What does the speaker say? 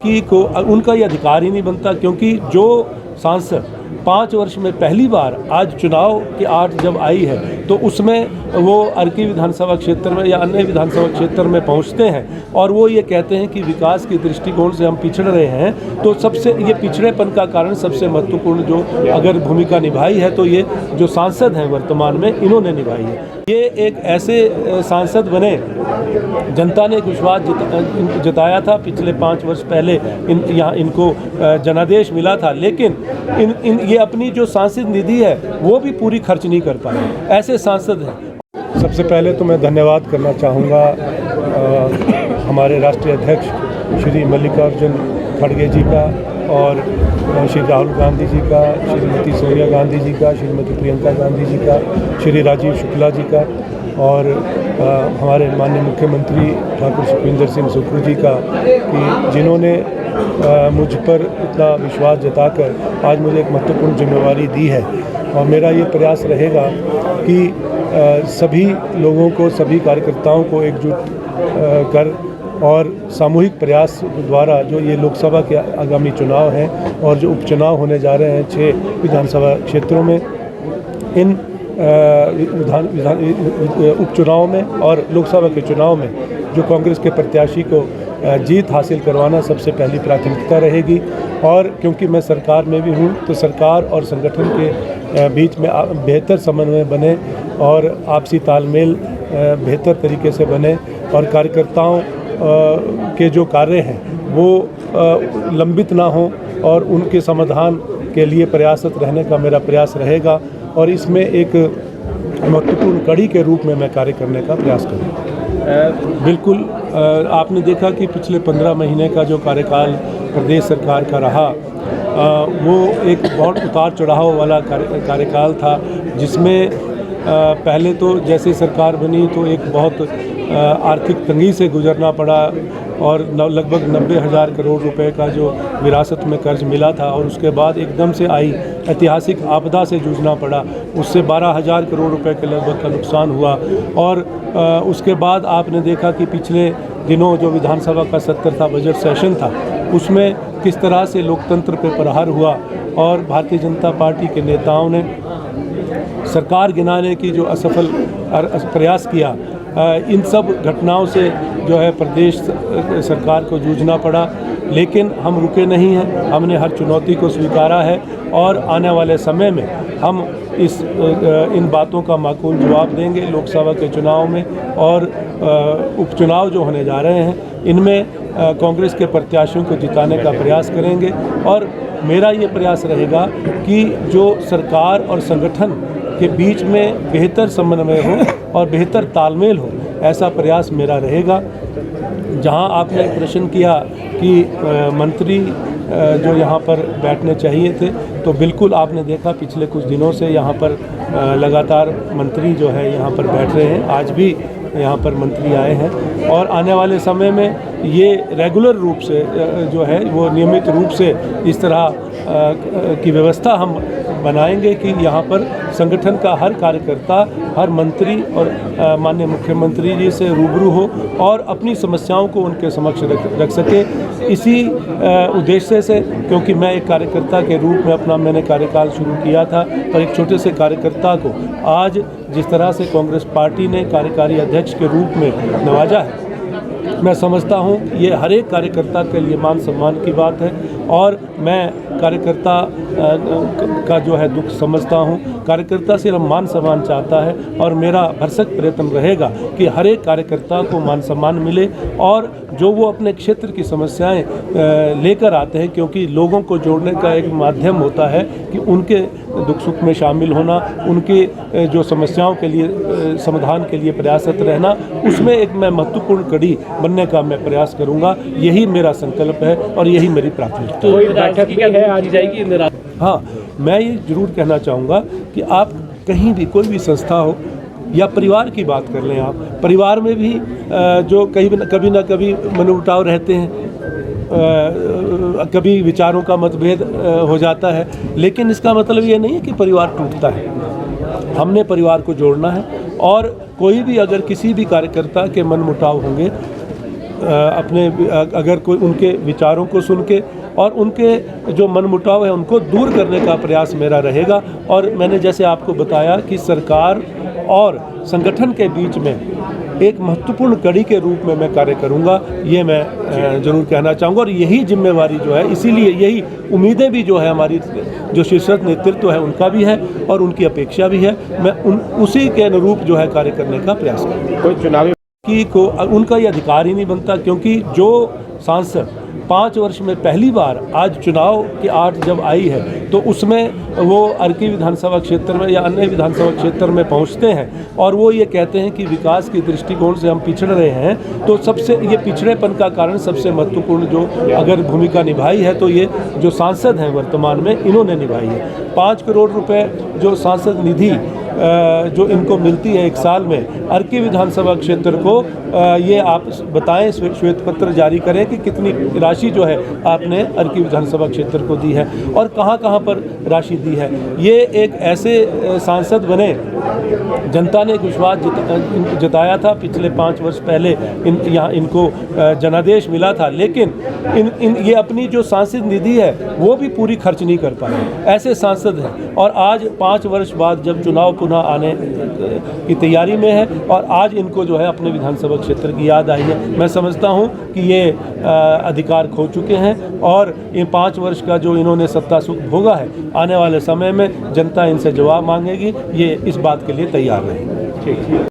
उनका ये अधिकार ही नहीं बनता, क्योंकि जो सांसद 5 वर्ष में पहली बार आज चुनाव की आड़ जब आई है तो उसमें वो अर्की विधानसभा क्षेत्र में या अन्य विधानसभा क्षेत्र में पहुंचते हैं और वो ये कहते हैं कि विकास के दृष्टिकोण से हम पिछड़ रहे हैं, तो सबसे ये पिछड़ेपन का कारण सबसे महत्वपूर्ण जो अगर भूमिका निभाई है तो ये जो सांसद हैं वर्तमान में इन्होंने निभाई है। ये एक ऐसे सांसद बने, जनता ने विश्वास जताया था पिछले 5 वर्ष पहले इनको जनादेश मिला था, लेकिन ये अपनी जो सांसद निधि है वो भी पूरी खर्च नहीं कर पाए, ऐसे सांसद हैं। सबसे पहले तो मैं धन्यवाद करना चाहूँगा हमारे राष्ट्रीय अध्यक्ष श्री मल्लिकार्जुन खड़गे जी का और श्री राहुल गांधी जी का, श्रीमती सोनिया गांधी जी का, श्रीमती प्रियंका गांधी जी का, श्री राजीव शुक्ला जी का और हमारे माननीय मुख्यमंत्री ठाकुर सुखविंदर सिंह सुक्खू जी का, कि जिन्होंने मुझ पर इतना विश्वास जताकर आज मुझे एक महत्वपूर्ण जिम्मेवारी दी है। और मेरा ये प्रयास रहेगा कि सभी लोगों को, सभी कार्यकर्ताओं को एकजुट कर और सामूहिक प्रयास द्वारा जो ये लोकसभा के आगामी चुनाव हैं और जो उपचुनाव होने जा रहे हैं 6 विधानसभा क्षेत्रों में, इन उपचुनाव में और लोकसभा के चुनाव में जो कांग्रेस के प्रत्याशी को जीत हासिल करवाना सबसे पहली प्राथमिकता रहेगी। और क्योंकि मैं सरकार में भी हूँ तो सरकार और संगठन के बीच में बेहतर समन्वय बने और आपसी तालमेल बेहतर तरीके से बने और कार्यकर्ताओं के जो कार्य हैं वो लंबित ना हो और उनके समाधान के लिए प्रयासरत रहने का मेरा प्रयास रहेगा और इसमें एक महत्वपूर्ण कड़ी के रूप में मैं कार्य करने का प्रयास करूँगा। बिल्कुल, आपने देखा कि पिछले 15 महीने का जो कार्यकाल प्रदेश सरकार का रहा वो एक बहुत उतार चढ़ाव वाला कार्यकाल था, जिसमें पहले तो जैसे सरकार बनी तो एक बहुत आर्थिक तंगी से गुजरना पड़ा और लगभग 90,000 करोड़ रुपए का जो विरासत में कर्ज मिला था और उसके बाद एकदम से आई ऐतिहासिक आपदा से जूझना पड़ा, उससे 12,000 करोड़ रुपए के लगभग का नुकसान हुआ। और उसके बाद आपने देखा कि पिछले दिनों जो विधानसभा का सत्र था, बजट सेशन था, उसमें किस तरह से लोकतंत्र पे प्रहार हुआ और भारतीय जनता पार्टी के नेताओं ने सरकार गिनाने की जो असफल प्रयास किया, इन सब घटनाओं से जो है प्रदेश सरकार को जूझना पड़ा। लेकिन हम रुके नहीं हैं, हमने हर चुनौती को स्वीकारा है और आने वाले समय में हम इन बातों का माकूल जवाब देंगे लोकसभा के चुनाव में। और उपचुनाव जो होने जा रहे हैं इनमें कांग्रेस के प्रत्याशियों को जिताने का प्रयास करेंगे और मेरा ये प्रयास रहेगा कि जो सरकार और संगठन के बीच में बेहतर समन्वय हो और बेहतर तालमेल हो, ऐसा प्रयास मेरा रहेगा। जहां आपने प्रश्न किया कि मंत्री जो यहाँ पर बैठने चाहिए थे, तो बिल्कुल आपने देखा पिछले कुछ दिनों से यहाँ पर लगातार मंत्री जो है यहाँ पर बैठ रहे हैं, आज भी यहाँ पर मंत्री आए हैं और आने वाले समय में ये रेगुलर रूप से जो है वो नियमित रूप से इस तरह की व्यवस्था हम बनाएंगे कि यहाँ पर संगठन का हर कार्यकर्ता, हर मंत्री और माननीय मुख्यमंत्री जी से रूबरू हो और अपनी समस्याओं को उनके समक्ष रख सके। इसी उद्देश्य से, क्योंकि मैं एक कार्यकर्ता के रूप में मैंने कार्यकाल शुरू किया था और एक छोटे से कार्यकर्ता को आज जिस तरह से कांग्रेस पार्टी ने कार्यकारी अध्यक्ष के रूप में नवाजा है, मैं समझता हूँ ये हर एक कार्यकर्ता के लिए मान सम्मान की बात है और मैं कार्यकर्ता का जो है दुख समझता हूँ। कार्यकर्ता सिर्फ मान सम्मान चाहता है और मेरा भरसक प्रयत्न रहेगा कि हर एक कार्यकर्ता को मान सम्मान मिले और जो वो अपने क्षेत्र की समस्याएं लेकर आते हैं, क्योंकि लोगों को जोड़ने का एक माध्यम होता है कि उनके दुख सुख में शामिल होना, उनके जो समस्याओं के लिए समाधान के लिए प्रयासरत रहना, उसमें एक मैं महत्वपूर्ण कड़ी बनने का मैं प्रयास करूंगा। यही मेरा संकल्प है और यही मेरी प्राथमिकता है। कोई बैठक भी है आज जाएगी? हाँ, मैं ये जरूर कहना चाहूँगा कि आप कहीं भी कोई भी संस्था हो या परिवार की बात कर लें, आप परिवार में भी जो कभी ना कभी मनमुटाव रहते हैं, कभी विचारों का मतभेद हो जाता है, लेकिन इसका मतलब ये नहीं है कि परिवार टूटता है। हमने परिवार को जोड़ना है और कोई भी अगर किसी भी कार्यकर्ता के मनमुटाव होंगे अपने अगर कोई उनके विचारों को सुन के और उनके जो मनमुटाव है उनको दूर करने का प्रयास मेरा रहेगा। और मैंने जैसे आपको बताया कि सरकार और संगठन के बीच में एक महत्वपूर्ण कड़ी के रूप में मैं कार्य करूंगा, ये मैं ज़रूर कहना चाहूँगा। और यही जिम्मेवारी जो है, इसीलिए यही उम्मीदें भी जो है हमारी जो शीर्ष नेतृत्व है उनका भी है और उनकी अपेक्षा भी है। मैं उसी के अनुरूप जो है कार्य करने का प्रयास करूँगा। कोई चुनावी को उनका ये अधिकार ही नहीं बनता, क्योंकि जो सांसद 5 वर्ष में पहली बार आज चुनाव की आड़ जब आई है तो उसमें वो अर्की विधानसभा क्षेत्र में या अन्य विधानसभा क्षेत्र में पहुंचते हैं और वो ये कहते हैं कि विकास की दृष्टिकोण से हम पिछड़ रहे हैं, तो सबसे ये पिछड़ेपन का कारण सबसे महत्वपूर्ण जो अगर भूमिका निभाई है तो ये जो सांसद हैं वर्तमान में इन्होंने निभाई है। 5 करोड़ रुपए जो सांसद निधि जो इनको मिलती है एक साल में अर्की विधानसभा क्षेत्र को, ये आप बताएं, श्वेत पत्र जारी करें कि कितनी राशि जो है आपने अर्की विधानसभा क्षेत्र को दी है और कहां पर राशि दी है। ये एक ऐसे सांसद बने, जनता ने विश्वास जताया था पिछले 5 वर्ष पहले यहाँ इनको जनादेश मिला था, लेकिन ये अपनी जो सांसद निधि है वो भी पूरी खर्च नहीं कर पाए, ऐसे सांसद हैं। और आज 5 वर्ष बाद जब चुनाव पुनः आने की तैयारी में है और आज इनको जो है अपने विधानसभा क्षेत्र की याद आई है, मैं समझता हूँ कि ये अधिकार खो चुके हैं और ये 5 वर्ष का जो इन्होंने सत्ता सुख भोगा है, आने वाले समय में जनता इनसे जवाब मांगेगी, ये इस बात के लिए तैयार रहेंगे। ठीक।